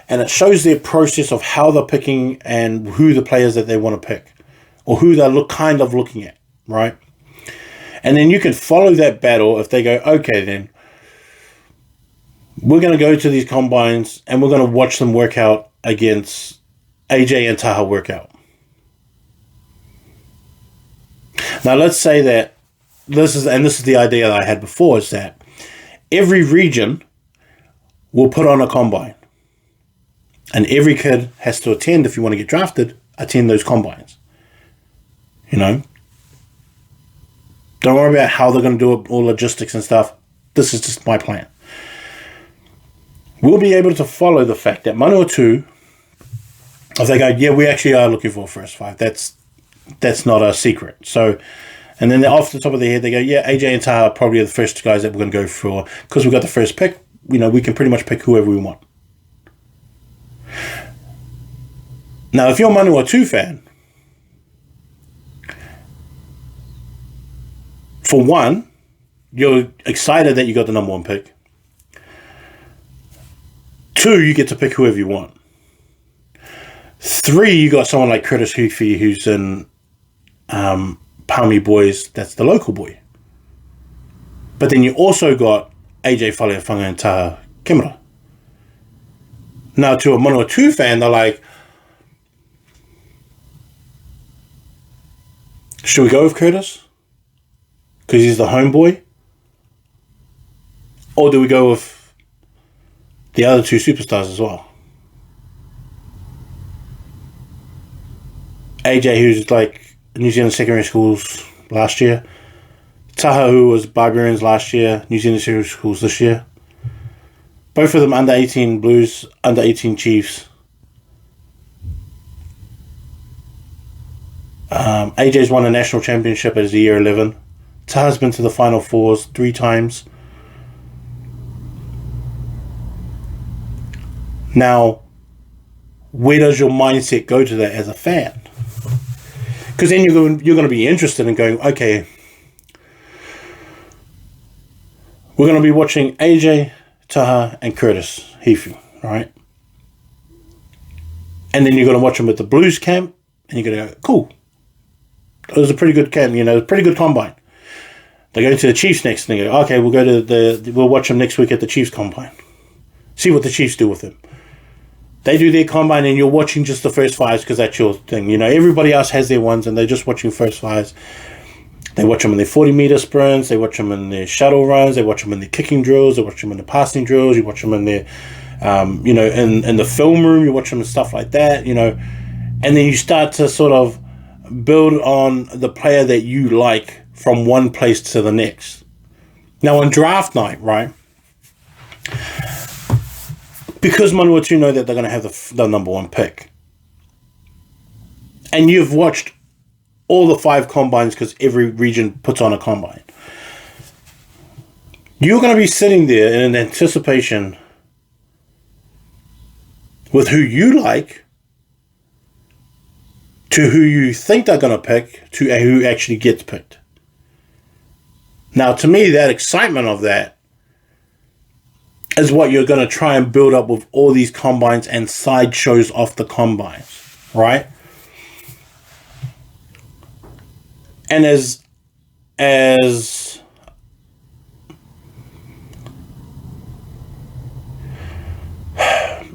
and it shows their process of how they're picking and who the players that they want to pick, or who they're looking at, right? And then you can follow that battle if they go, okay, then we're going to go to these combines and we're going to watch them work out against AJ and Taha work out. Now, let's say that this is the idea that I had before, is that every region will put on a combine. And every kid has to attend, if you want to get drafted, attend those combines. You know? Don't worry about how they're going to do it, all logistics and stuff. This is just my plan. We'll be able to follow the fact that Manawatu, if they go, yeah, we actually are looking for a first 5. That's not a secret. So, and then off the top of their head, they go, yeah, AJ and Taha probably are the first guys that we're going to go for. Because we've got the first pick, we can pretty much pick whoever we want. Now, if you're a Manawatu fan, for one, you're excited that you got the number 1 pick. 2, you get to pick whoever you want. 3, you got someone like Curtis Hoofy, who's in Palmy Boys, that's the local boy. But then you also got AJ Faleafunga and Taha Kimura. Now, to a Manawatu fan, they're like, should we go with Curtis? Because he's the homeboy? Or do we go with the other 2 superstars as well? AJ, who's like New Zealand secondary schools last year. Taha, who was Barbarians last year, New Zealand secondary schools this year. Both of them under 18 Blues, under 18 Chiefs. AJ's won a national championship as a year 11. Taha's been to the Final Fours 3 times. Now, where does your mindset go to that as a fan? Because then you're going to be interested in going, okay, we're going to be watching AJ, Taha, and Curtis Hifu, right? And then you're going to watch them at the Blues camp, and you're going to go, cool. It was a pretty good camp, pretty good combine. They go to the Chiefs next, and they go, okay, we'll watch them next week at the Chiefs combine. See what the Chiefs do with them. They do their combine, and you're watching just the first 5s because that's your thing. Everybody else has their ones, and they're just watching first 5s. They watch them in their 40-meter sprints. They watch them in their shuttle runs. They watch them in their kicking drills. They watch them in the passing drills. You watch them in their, in the film room. You watch them and stuff like that, And then you start to sort of build on the player that you like from one place to the next. Now, on draft night, right? Because Manawatu know that they're going to have the number 1 pick. And you've watched all the 5 combines because every region puts on a combine. You're going to be sitting there in anticipation with who you like to who you think they're going to pick to who actually gets picked. Now, to me, that excitement of that is what you're going to try and build up with all these combines and sideshows off the combines, right? And as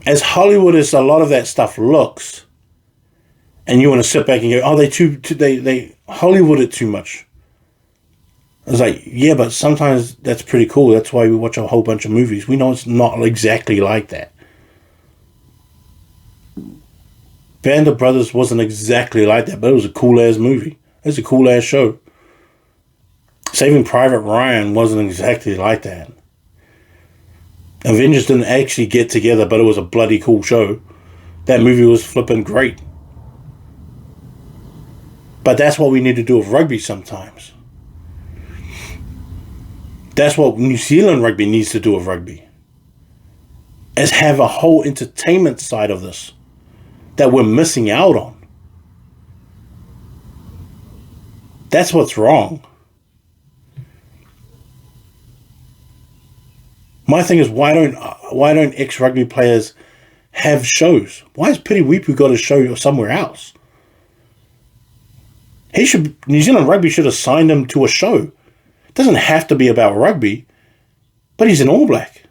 Hollywood as a lot of that stuff looks, and you want to sit back and go, oh, they Hollywood it too much. I was like, yeah, but sometimes that's pretty cool. That's why we watch a whole bunch of movies. We know it's not exactly like that. Band of Brothers wasn't exactly like that, but it was a cool-ass movie. It was a cool-ass show. Saving Private Ryan wasn't exactly like that. Avengers didn't actually get together, but it was a bloody cool show. That movie was flipping great. But that's what we need to do with rugby sometimes. That's what New Zealand rugby needs to do with rugby. Is have a whole entertainment side of this that we're missing out on. That's what's wrong. My thing is, why don't ex-rugby players have shows? Why has Piri Weepu got a show somewhere else? New Zealand Rugby should have signed him to a show. It doesn't have to be about rugby, but he's an All Black.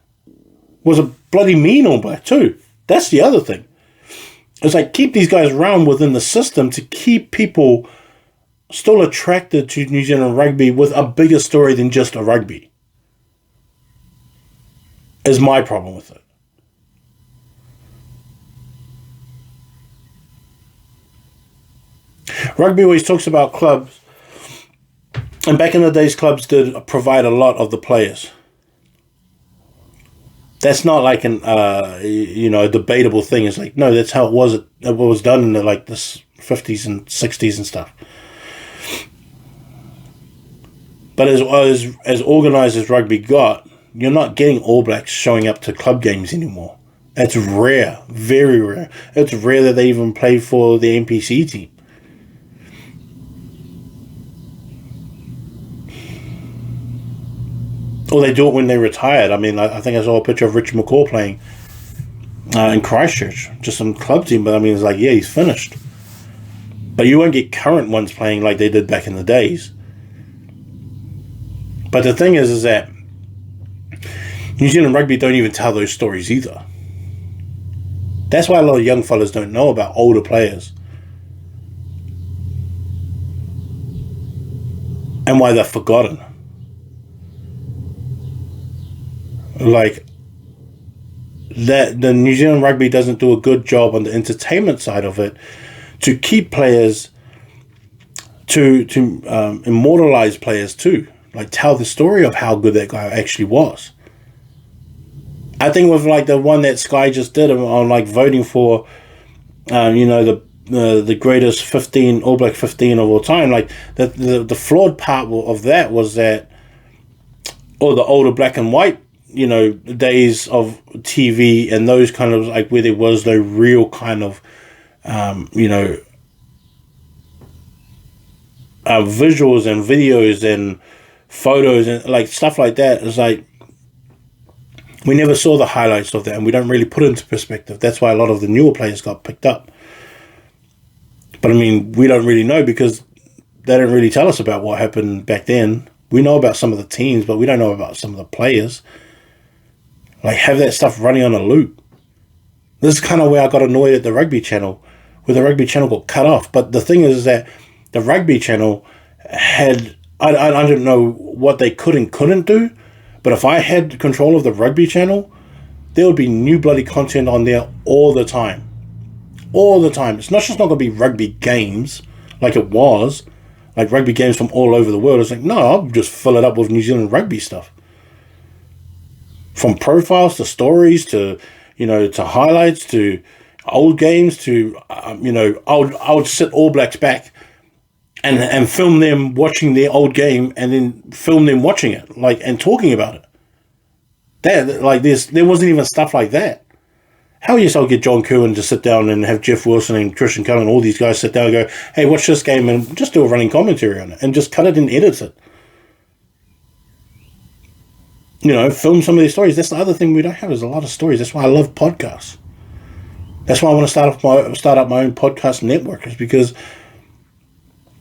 Was a bloody mean All Black too. That's the other thing. It's like, keep these guys around within the system to keep people still attracted to New Zealand rugby with a bigger story than just a rugby. Is my problem with it. Rugby always talks about clubs, and back in the days, clubs did provide a lot of the players. That's not like an a debatable thing. It's like, no, that's how it was. It was done in the 50s and 60s and stuff. But as organised as rugby got, you're not getting All Blacks showing up to club games anymore. That's rare, very rare. It's rare that they even play for the NPC team. Or they do it when they're retired. I mean, I think I saw a picture of Richard McCaw playing in Christchurch, just some club team. But I mean, it's like, yeah, he's finished. But you won't get current ones playing like they did back in the days. But the thing is that New Zealand rugby don't even tell those stories either. That's why a lot of young fellas don't know about older players. And why they're forgotten. Like, that the New Zealand rugby doesn't do a good job on the entertainment side of it to keep players, to immortalize players too. Like, tell the story of how good that guy actually was. I think with the one that Sky just did on voting for, the greatest 15 All Black 15 of all time. Like the flawed part of that was that, or the older black and white, days of TV and those kind of where there was no real kind of, visuals and videos and photos and stuff like that. It's like, we never saw the highlights of that, and we don't really put it into perspective. That's why a lot of the newer players got picked up. But I mean, we don't really know because they don't really tell us about what happened back then. We know about some of the teams, but we don't know about some of the players. Have that stuff running on a loop. This is kind of where I got annoyed at the Rugby channel, where the Rugby channel got cut off. But the thing is that the Rugby channel had, I don't know what they could and couldn't do, but if I had control of the Rugby channel, there would be new bloody content on there all the time. All the time. It's not just not going to be rugby games like it was, like rugby games from all over the world. It's like, no, I'll just fill it up with New Zealand rugby stuff. From profiles to stories to, to highlights to old games to, I would sit All Blacks back and film them watching their old game and then film them watching it, and talking about it. There wasn't even stuff like that. Hell yes, I'll get John Kerwin to sit down and have Jeff Wilson and Christian Cullen, all these guys sit down and go, hey, watch this game, and just do a running commentary on it and just cut it and edit it. Film some of these stories. That's the other thing we don't have, is a lot of stories. That's why I love podcasts. That's why I want to start up my own podcast network, is because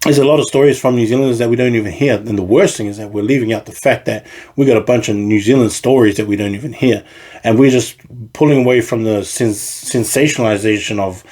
there's a lot of stories from New Zealanders that we don't even hear. And the worst thing is that we're leaving out the fact that we got a bunch of New Zealand stories that we don't even hear. And we're just pulling away from the sensationalization of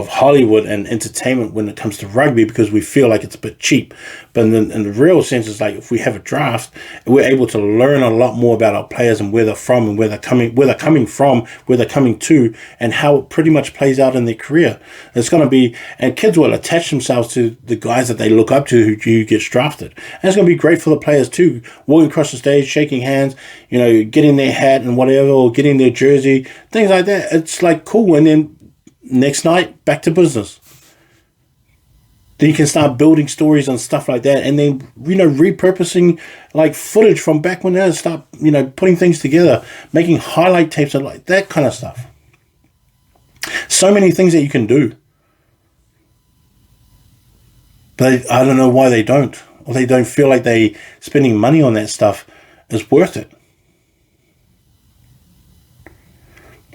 Hollywood and entertainment when it comes to rugby, because we feel like it's a bit cheap. But in the real sense, it's like, if we have a draft, we're able to learn a lot more about our players and where they're from and where they're coming from, where they're coming to, and how it pretty much plays out in their career. It's going to be, and kids will attach themselves to the guys that they look up to who gets drafted. And it's going to be great for the players too, walking across the stage, shaking hands, getting their hat and whatever, or getting their jersey, things like that. It's cool. And then next night, back to business. Then you can start building stories and stuff like that, and then, repurposing like footage from back when they start, putting things together, making highlight tapes and like that kind of stuff. So many things that you can do. But I don't know why they don't. Or they don't feel like spending money on that stuff is worth it.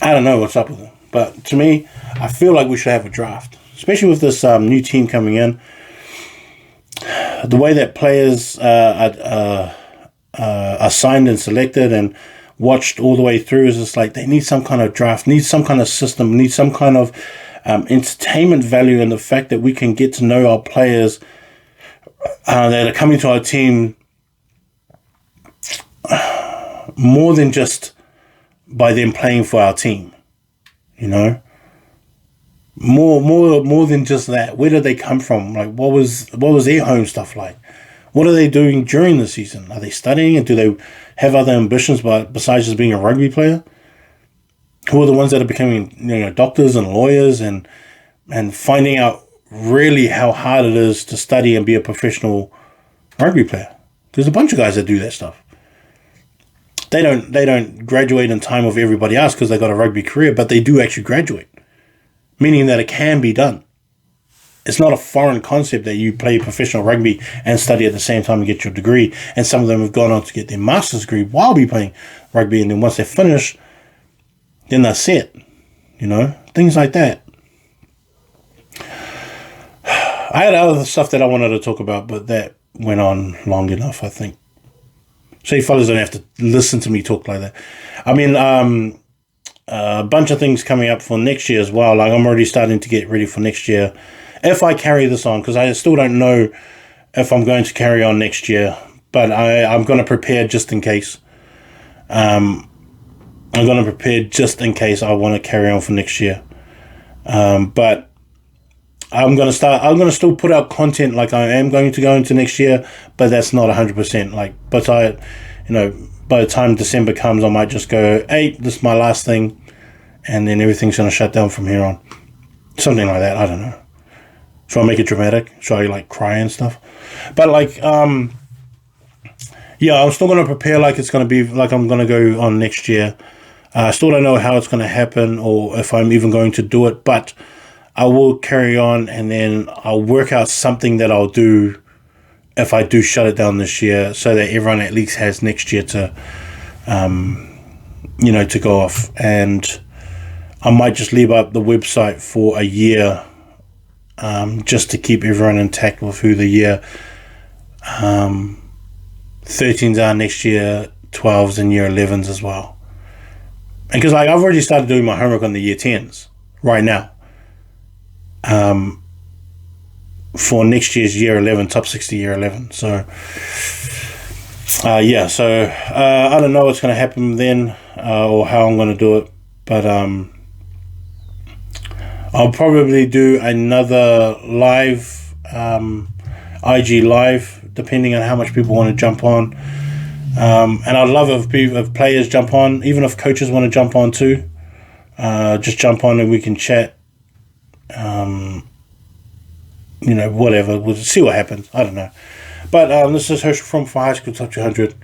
I don't know what's up with them. But to me, I feel like we should have a draft. Especially with this new team coming in. The way that players are signed and selected and watched all the way through is just like they need some kind of draft, need some kind of system, need some kind of entertainment value in the fact that we can get to know our players that are coming to our team more than just by them playing for our team, More than just that. Where did they come from? Like, what was their home stuff like? What are they doing during the season? Are they studying, and do they have other ambitions besides just being a rugby player? Who are the ones that are becoming, doctors and lawyers and finding out really how hard it is to study and be a professional rugby player? There's a bunch of guys that do that stuff. They don't graduate in time of everybody else because they got a rugby career, but they do actually graduate. Meaning that it can be done. It's not a foreign concept that you play professional rugby and study at the same time and get your degree. And some of them have gone on to get their master's degree while be playing rugby. And then once they're finished, then they're set. Things like that. I had other stuff that I wanted to talk about, but that went on long enough, I think. So you fellas don't have to listen to me talk like that. I mean, a bunch of things coming up for next year as well. Like, I'm already starting to get ready for next year. If I carry this on, because I still don't know if I'm going to carry on next year. But I'm going to prepare just in case. I'm going to prepare just in case I want to carry on for next year. But I'm going to still put out content like I am going to go into next year. But that's not 100%. By the time December comes, I might just go, hey, this is my last thing. And then everything's going to shut down from here on. Something like that. I don't know. Should I make it dramatic? Should I cry and stuff? But I'm still going to prepare like it's going to be like I'm going to go on next year. I still don't know how it's going to happen or if I'm even going to do it. But I will carry on, and then I'll work out something that I'll do if I do shut it down this year, so that everyone at least has next year to, to go off. And I might just leave up the website for a year, just to keep everyone intact with who the year 13s are next year, 12s and year 11s as well. And because I've already started doing my homework on the year 10s right now. For next year's year 11, top 60 year 11. So, I don't know what's going to happen then, or how I'm going to do it, but I'll probably do another live, IG live, depending on how much people want to jump on. And I'd love if players jump on, even if coaches want to jump on too. Just jump on and we can chat. Whatever. We'll see what happens. I don't know. But this is Herschel from High School Top 200.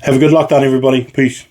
Have a good lockdown, everybody. Peace.